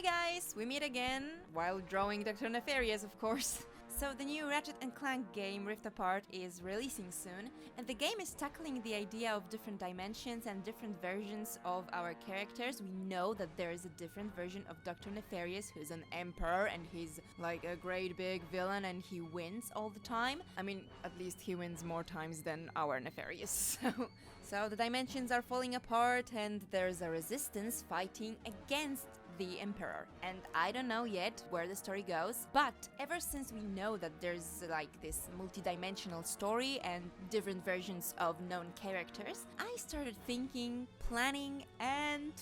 guys, we meet again, while drawing Dr. Nefarious, of course. So the new Ratchet & Clank game, Rift Apart, is releasing soon, and the game is tackling the idea of different dimensions and different versions of our characters. We know that there is a different version of Dr. Nefarious, who's an emperor, and he's like a great big villain, and he wins all the time. I mean, at least he wins more times than our Nefarious. So the dimensions are falling apart, and there's a resistance fighting against the Emperor. And I don't know yet where the story goes, but ever since we know that there's like this multi-dimensional story and different versions of known characters, I started thinking, planning, and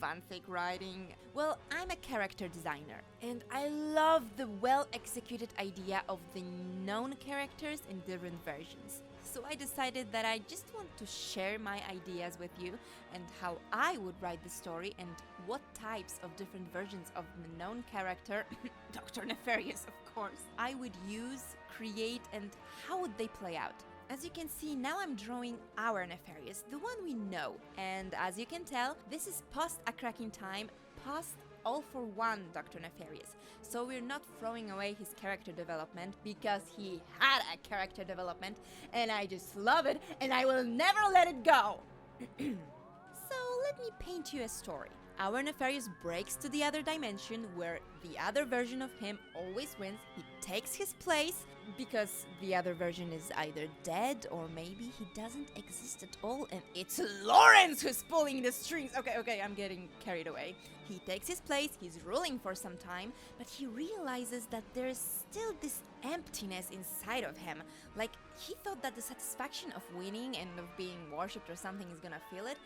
fanfic writing. Well, I'm a character designer, and I love the well-executed idea of the known characters in different versions. So I decided that I just want to share my ideas with you and how I would write the story and what types of different versions of the known character, Dr. Nefarious of course, I would use, create, and how would they play out. As you can see, now I'm drawing our Nefarious, the one we know. And as you can tell, this is post A Cracking Time, post All for One Dr. Nefarious. So we're not throwing away his character development because he had a character development and I just love it and I will never let it go. So let me paint you a story. Our Nefarious breaks to the other dimension where the other version of him always wins. He takes his place because the other version is either dead or maybe he doesn't exist at all and it's Lawrence who's pulling the strings. Okay, I'm getting carried away. He takes his place, he's ruling for some time, but he realizes that there's still this emptiness inside of him. Like, he thought that the satisfaction of winning and of being worshipped or something is gonna feel it,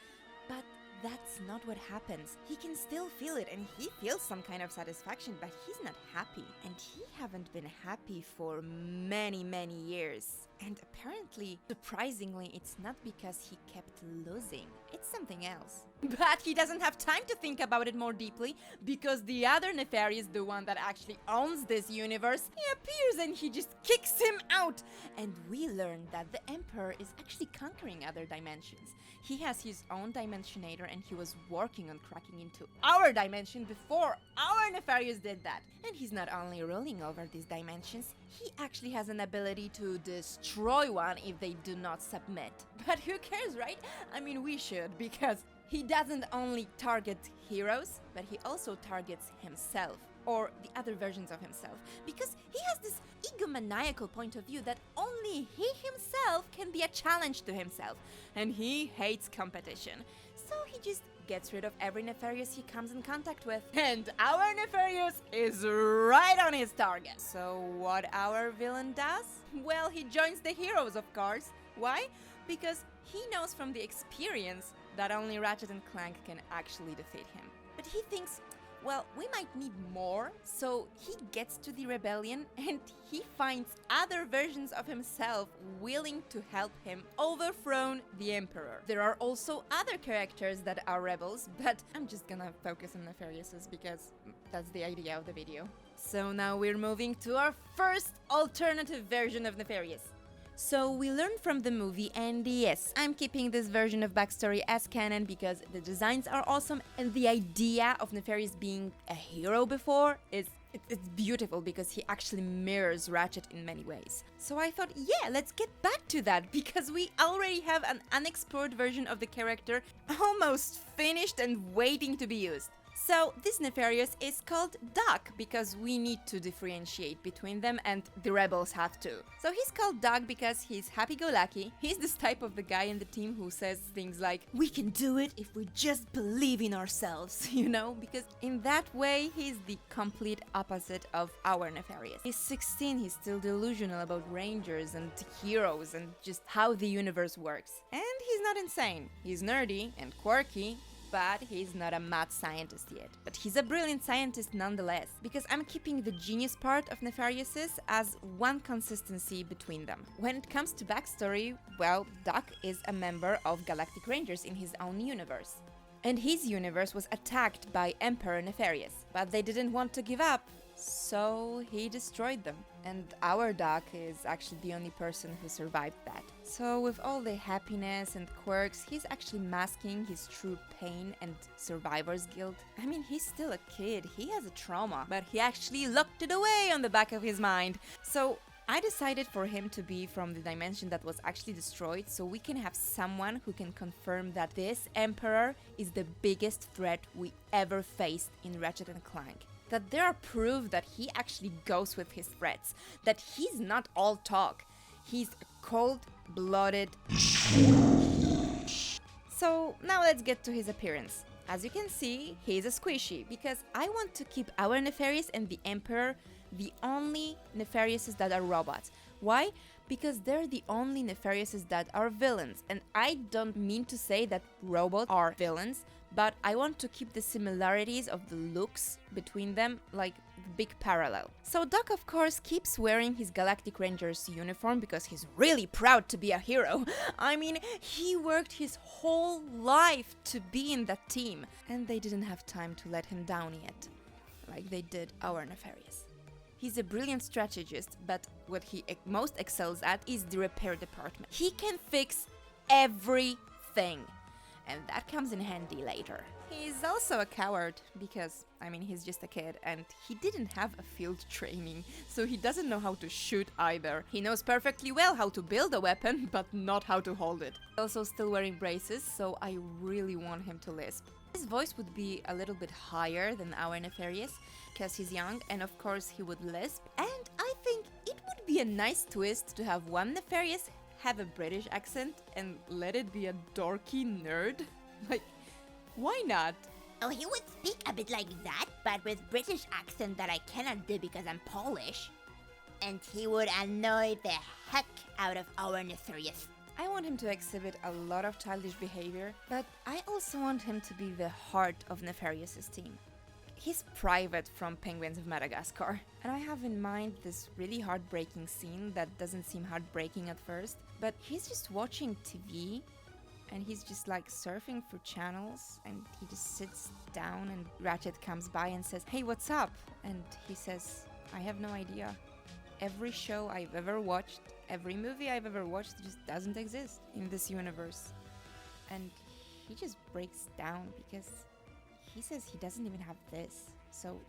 but that's not what happens. He can still feel it and he feels some kind of satisfaction, but he's not happy. And he haven't been happy for many years. And apparently, surprisingly, it's not because he kept losing. It's something else. But he doesn't have time to think about it more deeply because the other Nefarious, the one that actually owns this universe, he appears and he just kicks him out. And we learn that the Emperor is actually conquering other dimensions. He has his own dimensionator and he was working on cracking into our dimension before our Nefarious did that. And he's not only ruling over these dimensions, he actually has an ability to destroy one if they do not submit. But who cares, right? I mean, we should, because he doesn't only target heroes, but he also targets himself, or the other versions of himself, because he has this egomaniacal point of view that only he himself can be a challenge to himself, and he hates competition. So he just gets rid of every Nefarious he comes in contact with. And our Nefarious is right on his target. So what our villain does? Well, he joins the heroes, of course. Why? Because he knows from the experience that only Ratchet & Clank can actually defeat him. But he thinks, well, we might need more, so he gets to the rebellion and he finds other versions of himself willing to help him overthrow the Emperor. There are also other characters that are rebels, but I'm just gonna focus on Nefariouses because that's the idea of the video. So now we're moving to our first alternative version of Nefarious. So we learned from the movie, and yes, I'm keeping this version of backstory as canon because the designs are awesome and the idea of Nefarious being a hero before is it's beautiful because he actually mirrors Ratchet in many ways. So I thought, yeah, let's get back to that because we already have an unexplored version of the character almost finished and waiting to be used. So this Nefarious is called Doc because we need to differentiate between them and the rebels have to. So he's called Doc because he's happy-go-lucky. He's this type of the guy in the team who says things like, we can do it if we just believe in ourselves, you know? Because in that way, he's the complete opposite of our Nefarious. He's 16, he's still delusional about rangers and heroes and just how the universe works. And he's not insane. He's nerdy and quirky, but he's not a mad scientist yet. But he's a brilliant scientist nonetheless, because I'm keeping the genius part of Nefariouses as one consistency between them. When it comes to backstory, well, Doc is a member of Galactic Rangers in his own universe. And his universe was attacked by Emperor Nefarious, but they didn't want to give up, So he destroyed them. And our Doc is actually the only person who survived that. So with all the happiness and quirks, he's actually masking his true pain and survivor's guilt. I mean, he's still a kid, he has a trauma, but he actually locked it away on the back of his mind. So I decided for him to be from the dimension that was actually destroyed, so we can have someone who can confirm that this Emperor is the biggest threat we ever faced in Ratchet & Clank. That there are proof that he actually goes with his threats, that he's not all talk, he's a cold-blooded... So now let's get to his appearance. As you can see, he's a squishy, because I want to keep our Nefarious and the Emperor the only Nefariouses that are robots. Why? Because they're the only Nefariouses that are villains. And I don't mean to say that robots are villains, but I want to keep the similarities of the looks between them like big parallel. So Doc of course keeps wearing his Galactic Ranger's uniform because he's really proud to be a hero. I mean, he worked his whole life to be in that team. And they didn't have time to let him down yet, like they did our Nefarious. He's a brilliant strategist, but what he most excels at is the repair department. He can fix everything, and that comes in handy later. He's also a coward, because, I mean, he's just a kid, and he didn't have a field training, so he doesn't know how to shoot either. He knows perfectly well how to build a weapon, but not how to hold it. Also still wearing braces, so I really want him to lisp. His voice would be a little bit higher than our Nefarious, because he's young, and of course he would lisp. And I think it would be a nice twist to have one Nefarious have a British accent and let it be a dorky nerd. Like, why not? Oh, he would speak a bit like that, but with British accent that I cannot do because I'm Polish. And he would annoy the heck out of our Nefarious. I want him to exhibit a lot of childish behavior, but I also want him to be the heart of Nefarious' team. He's Private from Penguins of Madagascar, and I have in mind this really heartbreaking scene that doesn't seem heartbreaking at first, but he's just watching TV, and he's just like surfing through channels, and he just sits down and Ratchet comes by and says, "Hey, what's up?" And he says, "I have no idea. Every show I've ever watched, every movie I've ever watched just doesn't exist in this universe." And he just breaks down because he says he doesn't even have this. So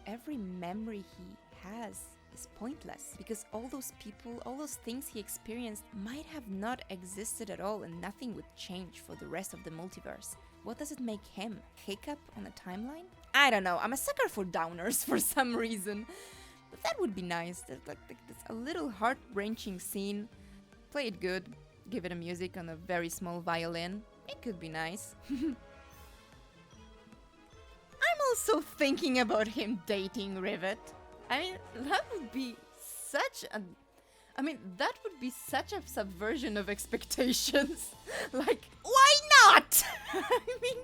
every memory he has is pointless because all those people, all those things he experienced might have not existed at all and nothing would change for the rest of the multiverse. What does it make him? Hiccup on a timeline? I don't know, I'm a sucker for downers for some reason. But that would be nice. That's like a little heart-wrenching scene. Play it good. Give it a music on a very small violin. It could be nice. I'm also thinking about him dating Rivet. I mean, that would be such a... that would be such a subversion of expectations. Like, why not? I mean,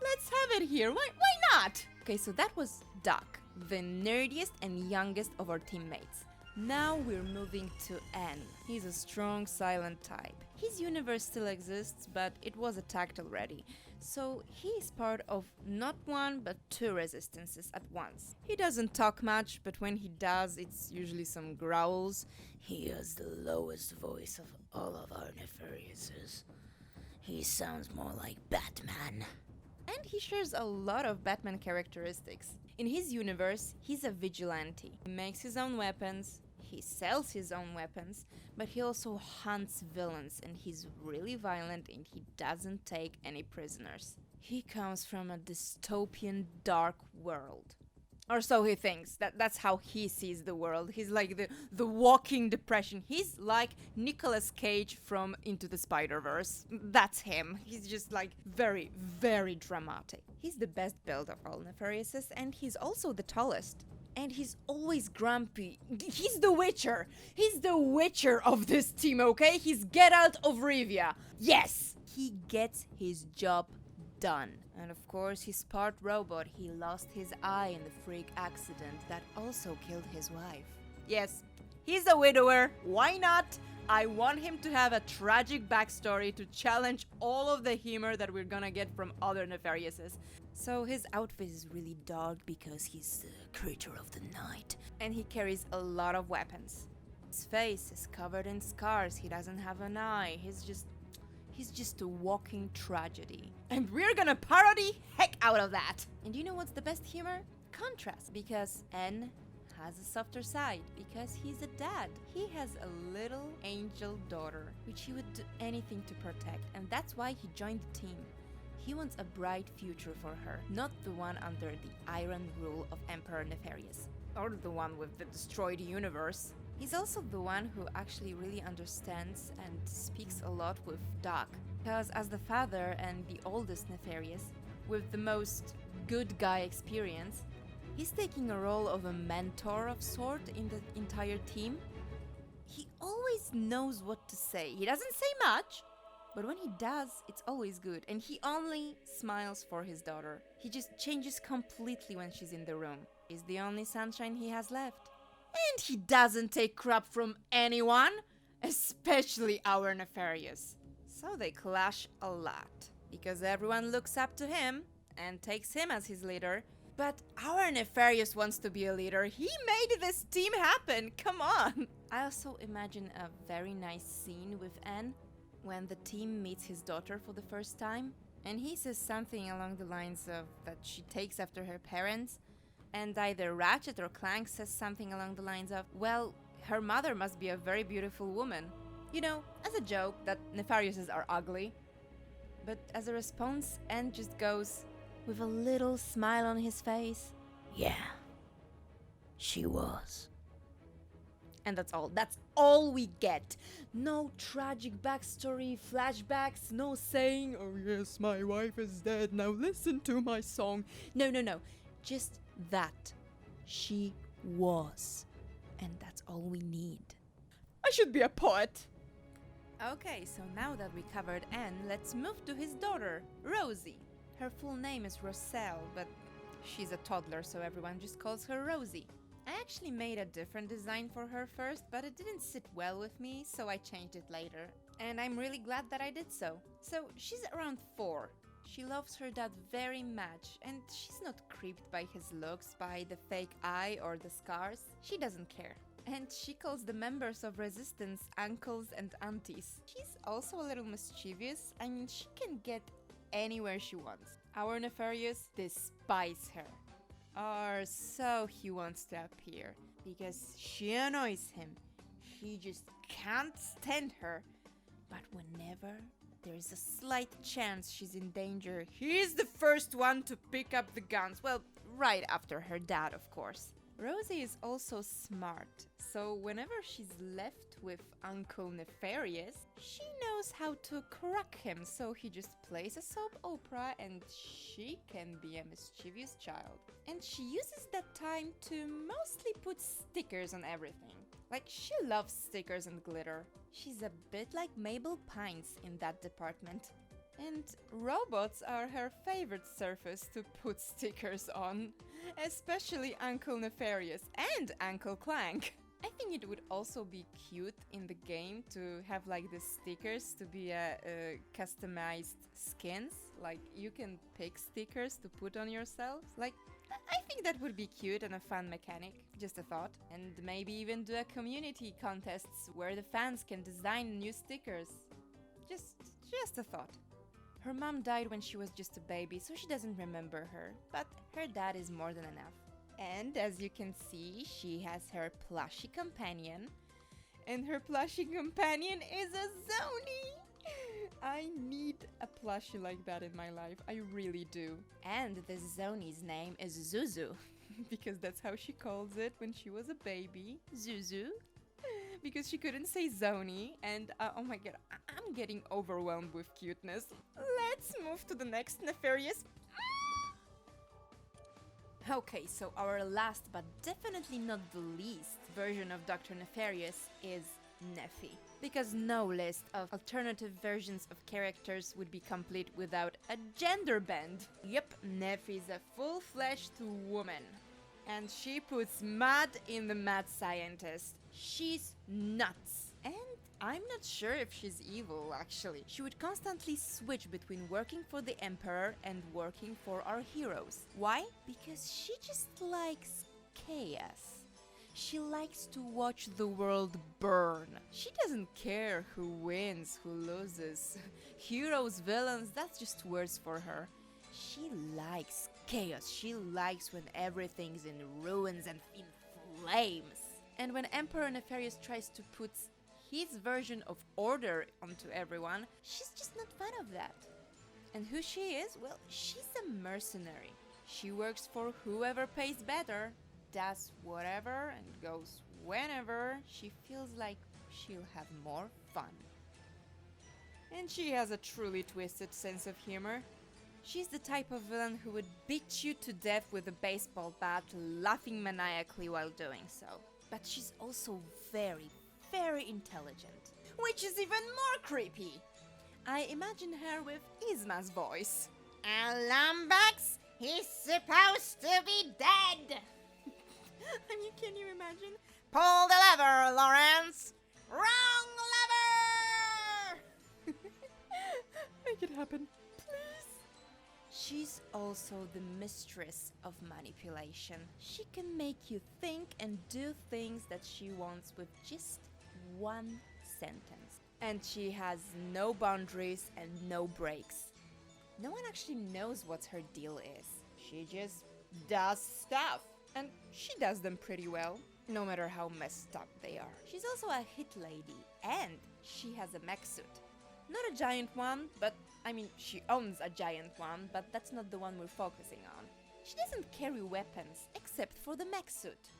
let's have it here. Why not? Okay, so that was Doc, the nerdiest and youngest of our teammates. Now we're moving to N. He's a strong, silent type. His universe still exists, but it was attacked already. So he is part of not one, but two resistances at once. He doesn't talk much, but when he does, it's usually some growls. He has the lowest voice of all of our Nefariouses. He sounds more like Batman. And he shares a lot of Batman characteristics. In his universe, he's a vigilante. He makes his own weapons, he sells his own weapons, but he also hunts villains and he's really violent and he doesn't take any prisoners. He comes from a dystopian dark world. Or so he thinks. That's how he sees the world. He's like the walking depression. He's like Nicolas Cage from Into the Spider-Verse. That's him. He's just like very, very dramatic. He's the best build of all Nefariouses and he's also the tallest. And he's always grumpy. He's the Witcher. He's the Witcher of this team, okay? He's Geralt of Rivia. Yes! He gets his job done. And of course, he's part robot. He lost his eye in the freak accident that also killed his wife. Yes, he's a widower. Why not? I want him to have a tragic backstory to challenge all of the humor that we're gonna get from other Nefariouses. So his outfit is really dark because he's the creature of the night. And he carries a lot of weapons. His face is covered in scars, he doesn't have an eye, he's just a walking tragedy. And we're gonna parody heck out of that! And you know what's the best humor? Contrast, because N has a softer side, because he's a dad. He has a little angel daughter, which he would do anything to protect, and that's why he joined the team. He wants a bright future for her, not the one under the iron rule of Emperor Nefarious, or the one with the destroyed universe. He's also the one who actually really understands and speaks a lot with Doc, because as the father and the oldest Nefarious, with the most good guy experience, he's taking a role of a mentor of sort in the entire team. He always knows what to say. He doesn't say much, but when he does, it's always good. And he only smiles for his daughter. He just changes completely when she's in the room. He's the only sunshine he has left. And he doesn't take crap from anyone, especially our Nefarious. So they clash a lot, because everyone looks up to him and takes him as his leader. But our Nefarious wants to be a leader. He made this team happen, come on! I also imagine a very nice scene with N when the team meets his daughter for the first time. And he says something along the lines of that she takes after her parents. And either Ratchet or Clank says something along the lines of, well, her mother must be a very beautiful woman. You know, as a joke that Nefariouses are ugly. But as a response, N just goes, with a little smile on his face, yeah, she was. And that's all. That's all we get. No tragic backstory, flashbacks, no saying, oh yes, my wife is dead, now listen to my song. No. Just that. She was. And that's all we need. I should be a poet. Okay, so now that we covered N, let's move to his daughter, Rosie. Her full name is Roselle, but she's a toddler, so everyone just calls her Rosie. I actually made a different design for her first, but it didn't sit well with me, so I changed it later. And I'm really glad that I did so. So she's around 4. She loves her dad very much, and she's not creeped by his looks, by the fake eye or the scars. She doesn't care. And she calls the members of Resistance uncles and aunties. She's also a little mischievous. I mean, she can get anywhere she wants. Our Nefarious despises her. Or so he wants to appear, because she annoys him. He just can't stand her. But whenever there is a slight chance she's in danger, he's the first one to pick up the guns. Well, right after her dad, of course. Rosie is also smart, so whenever she's left with Uncle Nefarious, she knows how to crack him, so he just plays a soap opera and she can be a mischievous child. And she uses that time to mostly put stickers on everything. Like, she loves stickers and glitter. She's a bit like Mabel Pines in that department. And robots are her favorite surface to put stickers on, especially Uncle Nefarious and Uncle Clank. I think it would also be cute in the game to have like the stickers to be customized skins. Like, you can pick stickers to put on yourself. Like, I think that would be cute and a fun mechanic. Just a thought. And maybe even do a community contests where the fans can design new stickers. Just a thought. Her mom died when she was just a baby, so she doesn't remember her, but her dad is more than enough. And as you can see, she has her plushie companion, and her plushie companion is a Zoni! I need a plushie like that in my life, I really do. And the Zoni's name is Zuzu, because that's how she calls it when she was a baby, Zuzu. Because she couldn't say Zoni, and oh my god, I'm getting overwhelmed with cuteness. Let's move to the next Nefarious. Okay, so our last but definitely not the least version of Dr. Nefarious is Neffy. Because no list of alternative versions of characters would be complete without a gender bend. Yep, Neffy's a full-fledged woman. And she puts mad in the mad scientist. She's nuts. And I'm not sure if she's evil, actually. She would constantly switch between working for the Emperor and working for our heroes. Why? Because she just likes chaos. She likes to watch the world burn. She doesn't care who wins, who loses. Heroes, villains, that's just words for her. She likes chaos. She likes when everything's in ruins and in flames. And when Emperor Nefarious tries to put his version of order onto everyone, she's just not fan of that. And who she is? Well, she's a mercenary. She works for whoever pays better, does whatever and goes whenever she feels like she'll have more fun. And she has a truly twisted sense of humor. She's the type of villain who would beat you to death with a baseball bat, laughing maniacally while doing so. But she's also very, very intelligent, which is even more creepy. I imagine her with Isma's voice. Lumbax, he's supposed to be dead! I mean, can you imagine? Pull the lever, Lawrence! Wrong lever! Make it happen, please. She's also the mistress of manipulation. She can make you think and do things that she wants with just one sentence. And she has no boundaries and no breaks. No one actually knows what her deal is. She just does stuff. And she does them pretty well, no matter how messed up they are. She's also a hit lady, and she has a mech suit. Not a giant one, but I mean, she owns a giant one, but that's not the one we're focusing on. She doesn't carry weapons, except for the mech suit.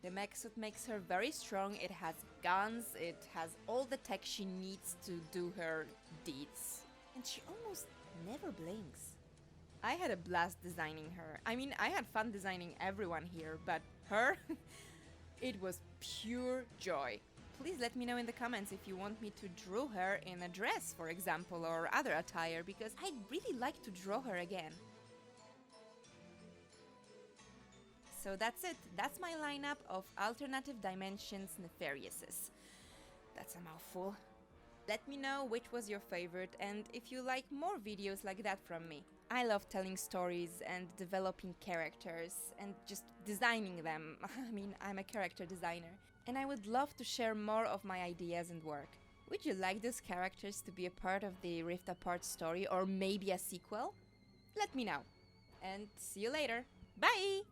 The mech suit makes her very strong. It has guns, it has all the tech she needs to do her deeds. And she almost never blinks. I had a blast designing her. I mean, I had fun designing everyone here, but her, it was pure joy. Please let me know in the comments if you want me to draw her in a dress, for example, or other attire, because I'd really like to draw her again. So that's it. That's my lineup of alternative dimensions Nefariouses. That's a mouthful. Let me know which was your favorite and if you like more videos like that from me. I love telling stories and developing characters and just designing them. I mean, I'm a character designer. And I would love to share more of my ideas and work. Would you like those characters to be a part of the Rift Apart story or maybe a sequel? Let me know. And see you later. Bye!